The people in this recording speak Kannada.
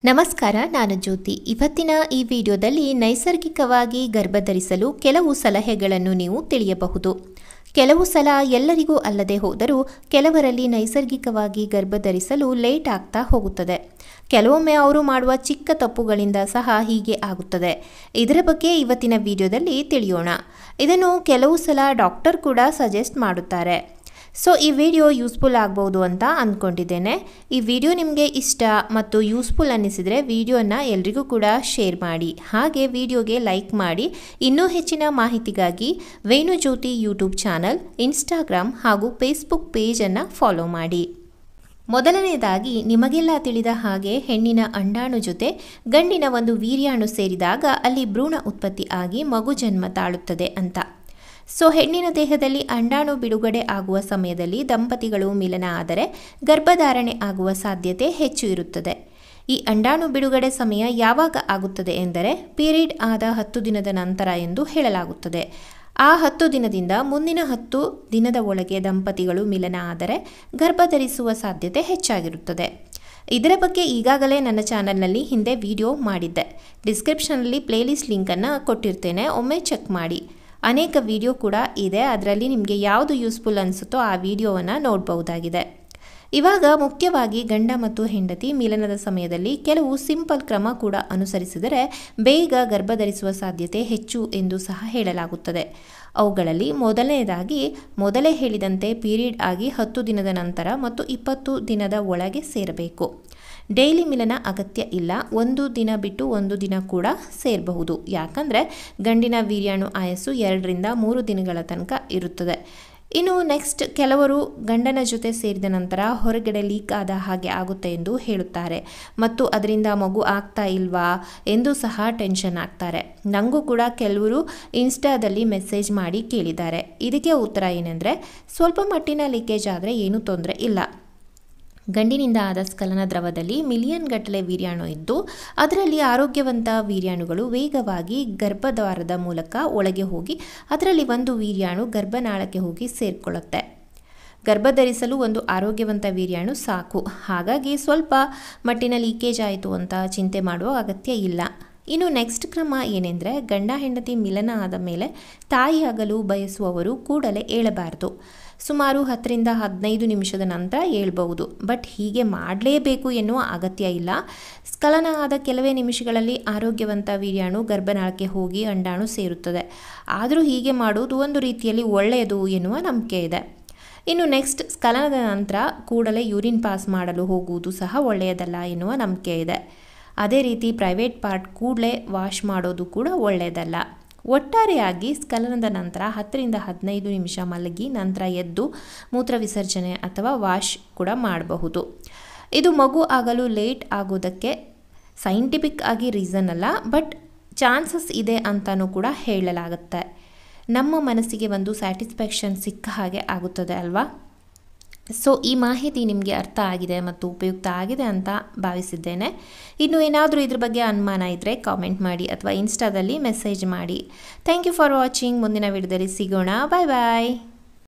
ನಮಸ್ಕಾರ, ನಾನು ಜ್ಯೋತಿ. ಇವತ್ತಿನ ಈ ವಿಡಿಯೋದಲ್ಲಿ ನೈಸರ್ಗಿಕವಾಗಿ ಗರ್ಭಧರಿಸಲು ಕೆಲವು ಸಲಹೆಗಳನ್ನು ನೀವು ತಿಳಿಯಬಹುದು. ಕೆಲವು ಸಲ ಎಲ್ಲರಿಗೂ ಅಲ್ಲದೆ ಹೋದರೂ ಕೆಲವರಲ್ಲಿ ನೈಸರ್ಗಿಕವಾಗಿ ಗರ್ಭಧರಿಸಲು ಲೇಟ್ ಆಗ್ತಾ ಹೋಗುತ್ತದೆ. ಕೆಲವೊಮ್ಮೆ ಅವರು ಮಾಡುವ ಚಿಕ್ಕ ತಪ್ಪುಗಳಿಂದ ಸಹ ಹೀಗೆ ಆಗುತ್ತದೆ. ಇದರ ಬಗ್ಗೆ ಇವತ್ತಿನ ವಿಡಿಯೋದಲ್ಲಿ ತಿಳಿಯೋಣ. ಇದನ್ನು ಕೆಲವು ಸಲ ಡಾಕ್ಟರ್ ಕೂಡ ಸಜೆಸ್ಟ್ ಮಾಡುತ್ತಾರೆ. ಸೊ ಈ ವಿಡಿಯೋ ಯೂಸ್ಫುಲ್ ಆಗ್ಬೋದು ಅಂತ ಅಂದ್ಕೊಂಡಿದ್ದೇನೆ. ಈ ವಿಡಿಯೋ ನಿಮಗೆ ಇಷ್ಟ ಮತ್ತು ಯೂಸ್ಫುಲ್ ಅನ್ನಿಸಿದರೆ ವಿಡಿಯೋನ ಎಲ್ರಿಗೂ ಕೂಡ ಶೇರ್ ಮಾಡಿ. ಹಾಗೆ ವಿಡಿಯೋಗೆ ಲೈಕ್ ಮಾಡಿ. ಇನ್ನೂ ಹೆಚ್ಚಿನ ಮಾಹಿತಿಗಾಗಿ ವೇಣು ಜ್ಯೋತಿ ಯೂಟ್ಯೂಬ್ ಚಾನಲ್, ಇನ್ಸ್ಟಾಗ್ರಾಮ್ ಹಾಗೂ ಫೇಸ್ಬುಕ್ ಪೇಜನ್ನು ಫಾಲೋ ಮಾಡಿ. ಮೊದಲನೆಯದಾಗಿ, ನಿಮಗೆಲ್ಲ ತಿಳಿದ ಹಾಗೆ ಹೆಣ್ಣಿನ ಅಂಡಾಣು ಜೊತೆ ಗಂಡಿನ ಒಂದು ವೀರ್ಯಾಣು ಸೇರಿದಾಗ ಅಲ್ಲಿ ಭ್ರೂಣ ಉತ್ಪತ್ತಿ ಆಗಿ ಮಗು ಜನ್ಮ ತಾಳುತ್ತದೆ ಅಂತ. ಸೊ ಹೆಣ್ಣಿನ ದೇಹದಲ್ಲಿ ಅಂಡಾಣು ಬಿಡುಗಡೆ ಆಗುವ ಸಮಯದಲ್ಲಿ ದಂಪತಿಗಳು ಮಿಲನ ಆದರೆ ಗರ್ಭಧಾರಣೆ ಆಗುವ ಸಾಧ್ಯತೆ ಹೆಚ್ಚು ಇರುತ್ತದೆ. ಈ ಅಂಡಾಣು ಬಿಡುಗಡೆ ಸಮಯ ಯಾವಾಗ ಆಗುತ್ತದೆ ಎಂದರೆ ಪೀರಿಯಡ್ ಆದ 10 ದಿನದ ನಂತರ ಎಂದು ಹೇಳಲಾಗುತ್ತದೆ. ಆ 10 ದಿನದಿಂದ ಮುಂದಿನ 10 ದಿನದ ಒಳಗೆ ದಂಪತಿಗಳು ಮಿಲನ ಆದರೆ ಗರ್ಭಧರಿಸುವ ಸಾಧ್ಯತೆ ಹೆಚ್ಚಾಗಿರುತ್ತದೆ. ಇದರ ಬಗ್ಗೆ ಈಗಾಗಲೇ ನನ್ನ ಚಾನಲ್ನಲ್ಲಿ ಹಿಂದೆ ವಿಡಿಯೋ ಮಾಡಿದ್ದೆ. ಡಿಸ್ಕ್ರಿಪ್ಷನಲ್ಲಿ ಪ್ಲೇಲಿಸ್ಟ್ ಲಿಂಕನ್ನು ಕೊಟ್ಟಿರ್ತೇನೆ, ಒಮ್ಮೆ ಚೆಕ್ ಮಾಡಿ. ಅನೇಕ ವಿಡಿಯೋ ಕೂಡ ಇದೆ, ಅದರಲ್ಲಿ ನಿಮಗೆ ಯಾವುದು ಯೂಸ್ಫುಲ್ ಅನಿಸುತ್ತೋ ಆ ವಿಡಿಯೋವನ್ನು ನೋಡಬಹುದಾಗಿದೆ. ಇವಾಗ ಮುಖ್ಯವಾಗಿ ಗಂಡ ಮತ್ತು ಹೆಂಡತಿ ಮಿಲನದ ಸಮಯದಲ್ಲಿ ಕೆಲವು ಸಿಂಪಲ್ ಕ್ರಮ ಕೂಡ ಅನುಸರಿಸಿದರೆ ಬೇಗ ಗರ್ಭಧರಿಸುವ ಸಾಧ್ಯತೆ ಹೆಚ್ಚು ಎಂದು ಸಹ ಹೇಳಲಾಗುತ್ತದೆ. ಅವುಗಳಲ್ಲಿ ಮೊದಲನೇದಾಗಿ, ಮೊದಲೇ ಹೇಳಿದಂತೆ ಪೀರಿಯಡ್ ಆಗಿ 10 ದಿನದ ನಂತರ ಮತ್ತು 20 ದಿನದ ಒಳಗೆ ಸೇರಬೇಕು. ಡೈಲಿ ಮಿಲನ ಅಗತ್ಯ ಇಲ್ಲ, ಒಂದು ದಿನ ಬಿಟ್ಟು ಒಂದು ದಿನ ಕೂಡ ಸೇರಬಹುದು. ಯಾಕಂದರೆ ಗಂಡಿನ ವೀರ್ಯಾಣು ಆಯಸ್ಸು 2 ರಿಂದ 3 ದಿನಗಳ ತನಕ ಇರುತ್ತದೆ. ಇನ್ನು ನೆಕ್ಸ್ಟ್, ಕೆಲವರು ಗಂಡನ ಜೊತೆ ಸೇರಿದ ನಂತರ ಹೊರಗಡೆ ಲೀಕ್ ಆದ ಹಾಗೆ ಆಗುತ್ತೆ ಎಂದು ಹೇಳುತ್ತಾರೆ ಮತ್ತು ಅದರಿಂದ ಮಗು ಆಗ್ತಾ ಇಲ್ವಾ ಎಂದು ಸಹ ಟೆನ್ಷನ್ ಆಗ್ತಾರೆ. ನನಗೂ ಕೂಡ ಕೆಲವರು ಇನ್ಸ್ಟಾದಲ್ಲಿ ಮೆಸೇಜ್ ಮಾಡಿ ಕೇಳಿದ್ದಾರೆ. ಇದಕ್ಕೆ ಉತ್ತರ ಏನೆಂದರೆ, ಸ್ವಲ್ಪ ಮಟ್ಟಿನ ಲೀಕೇಜ್ ಆದರೆ ಏನೂ ತೊಂದರೆ ಇಲ್ಲ. ಗಂಡಿನಿಂದ ಆದ ಸ್ಖಲನ ದ್ರವದಲ್ಲಿ ಮಿಲಿಯನ್ ಗಟ್ಟಲೆ ವೀರ್ಯಾಣು ಇದ್ದು ಅದರಲ್ಲಿ ಆರೋಗ್ಯವಂತ ವೀರ್ಯಾಣುಗಳು ವೇಗವಾಗಿ ಗರ್ಭದ್ವಾರದ ಮೂಲಕ ಒಳಗೆ ಹೋಗಿ ಅದರಲ್ಲಿ ಒಂದು ವೀರ್ಯಾಣು ಗರ್ಭನಾಳಕ್ಕೆ ಹೋಗಿ ಸೇರಿಕೊಳ್ಳುತ್ತೆ. ಗರ್ಭಧರಿಸಲು ಒಂದು ಆರೋಗ್ಯವಂತ ವೀರ್ಯಾಣು ಸಾಕು. ಹಾಗಾಗಿ ಸ್ವಲ್ಪ ಮಟ್ಟಿನ ಲೀಕೇಜ್ ಆಯಿತು ಅಂತ ಚಿಂತೆ ಮಾಡುವ ಅಗತ್ಯ ಇಲ್ಲ. ಇನ್ನು ನೆಕ್ಸ್ಟ್ ಕ್ರಮ ಏನೆಂದರೆ, ಗಂಡ ಹೆಂಡತಿ ಮಿಲನ ಆದ ಮೇಲೆ ತಾಯಿಯಾಗಲು ಬಯಸುವವರು ಕೂಡಲೇ ಏಳಬಾರದು. ಸುಮಾರು 10 ರಿಂದ 15 ನಿಮಿಷದ ನಂತರ ಏಳಬಹುದು. ಬಟ್ ಹೀಗೆ ಮಾಡಲೇಬೇಕು ಎನ್ನುವ ಅಗತ್ಯ ಇಲ್ಲ. ಸ್ಖಲನ ಆದ ಕೆಲವೇ ನಿಮಿಷಗಳಲ್ಲಿ ಆರೋಗ್ಯವಂತ ವೀರ್ಯಾಣು ಗರ್ಭನಾಳಕ್ಕೆ ಹೋಗಿ ಅಂಡಾಣು ಸೇರುತ್ತದೆ. ಆದರೂ ಹೀಗೆ ಮಾಡುವುದು ಒಂದು ರೀತಿಯಲ್ಲಿ ಒಳ್ಳೆಯದು ಎನ್ನುವ ನಂಬಿಕೆ ಇದೆ. ಇನ್ನು ನೆಕ್ಸ್ಟ್, ಸ್ಖಲನದ ನಂತರ ಕೂಡಲೇ ಯೂರಿನ್ ಪಾಸ್ ಮಾಡಲು ಹೋಗುವುದು ಸಹ ಒಳ್ಳೆಯದಲ್ಲ ಎನ್ನುವ ನಂಬಿಕೆ ಇದೆ. ಅದೇ ರೀತಿ ಪ್ರೈವೇಟ್ ಪಾರ್ಟ್ ಕೂಡಲೇ ವಾಶ್ ಮಾಡೋದು ಕೂಡ ಒಳ್ಳೆಯದಲ್ಲ. ಒಟ್ಟಾರೆಯಾಗಿ ಸ್ಖಲನದ ನಂತರ 10 ರಿಂದ 15 ನಿಮಿಷ ಮಲಗಿ ನಂತರ ಎದ್ದು ಮೂತ್ರ ವಿಸರ್ಜನೆ ಅಥವಾ ವಾಶ್ ಕೂಡ ಮಾಡಬಹುದು. ಇದು ಮಗು ಆಗಲು ಲೇಟ್ ಆಗೋದಕ್ಕೆ ಸೈಂಟಿಫಿಕ್ ಆಗಿ ರೀಸನ್ ಅಲ್ಲ, ಬಟ್ ಚಾನ್ಸಸ್ ಇದೆ ಅಂತಲೂ ಕೂಡ ಹೇಳಲಾಗುತ್ತೆ. ನಮ್ಮ ಮನಸ್ಸಿಗೆ ಒಂದು ಸ್ಯಾಟಿಸ್ಫ್ಯಾಕ್ಷನ್ ಸಿಕ್ಕ ಹಾಗೆ ಆಗುತ್ತದೆ ಅಲ್ವಾ? ಸೊ ಈ ಮಾಹಿತಿ ನಿಮಗೆ ಅರ್ಥ ಆಗಿದೆ ಮತ್ತು ಉಪಯುಕ್ತ ಆಗಿದೆ ಅಂತ ಭಾವಿಸಿದ್ದೇನೆ. ಇನ್ನು ಏನಾದರೂ ಇದ್ರ ಬಗ್ಗೆ ಅನುಮಾನ ಇದ್ದರೆ ಕಾಮೆಂಟ್ ಮಾಡಿ ಅಥವಾ ಇನ್ಸ್ಟಾದಲ್ಲಿ ಮೆಸೇಜ್ ಮಾಡಿ. Thank you for watching. ಮುಂದಿನ ವಿಡಿಯೋದಲ್ಲಿ ಸಿಗೋಣ. ಬಾಯ್ ಬಾಯ್.